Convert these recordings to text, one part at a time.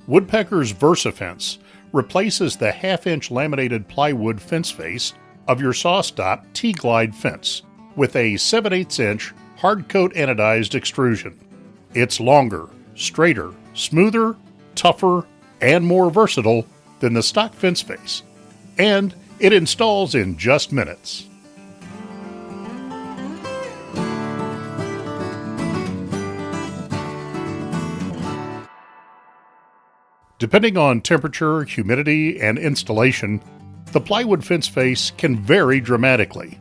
Woodpeckers Versa-Fence replaces the half-inch laminated plywood fence face of your SawStop T-Glide fence with a 7/8" hardcoatanodized extrusion. It's longer, straighter, smoother, tougher, and more versatile than the stock fence face, and it installs in just minutes. Depending on temperature, humidity, and installation, the plywood fence face can vary dramatically.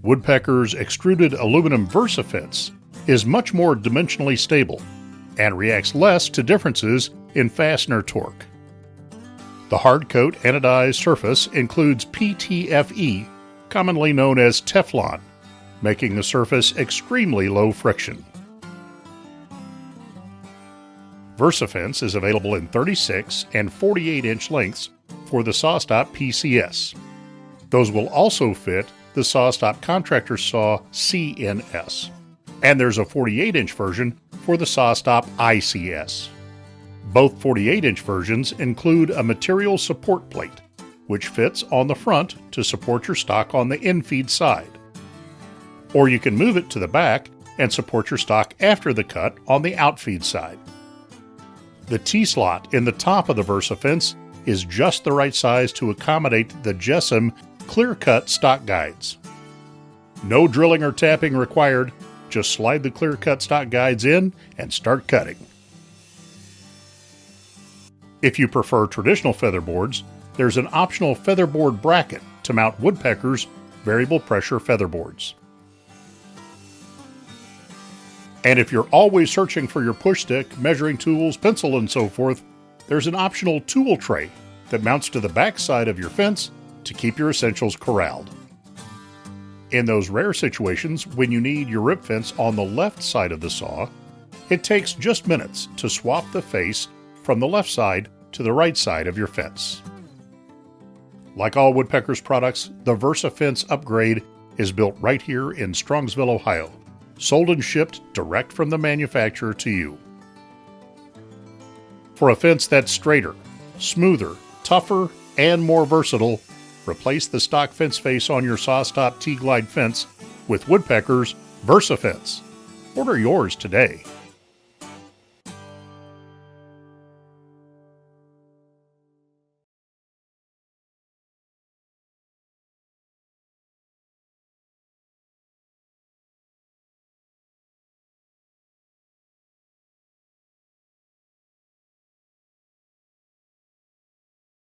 Woodpecker's extruded aluminum Versa-Fence is much more dimensionally stable and reacts less to differences in fastener torque. The hardcoat anodized surface includes PTFE, commonly known as Teflon, making the surface extremely low friction. Versa-Fence is available in 36 and 48-inch lengths for the SawStop PCS. Those will also fit the SawStop Contractor Saw CNS. And there's a 48-inch version for the SawStop ICS. Both 48-inch versions include a material support plate, which fits on the front to support your stock on the infeed side. Or you can move it to the back and support your stock after the cut on the outfeed side. The T-slot in the top of the Versa-Fence is just the right size to accommodate the GESM clear-cut stock guides. No drilling or tapping required, just slide the clear-cut stock guides in and start cutting. If you prefer traditional featherboards, there's an optional featherboard bracket to mount Woodpecker's variable pressure featherboards. And if you're always searching for your push stick, measuring tools, pencil, and so forth, there's an optional tool tray that mounts to the back side of your fence to keep your essentials corralled. In those rare situations when you need your rip fence on the left side of the saw, it takes just minutes to swap the face from the left side to the right side of your fence. Like all Woodpeckers products, the Versa-Fence Upgrade is built right here in Strongsville, Ohio, sold and shipped direct from the manufacturer to you. For a fence that's straighter, smoother, tougher, and more versatile, replace the stock fence face on your SawStop T-Glide fence with Woodpeckers Versa-Fence. Order yours today.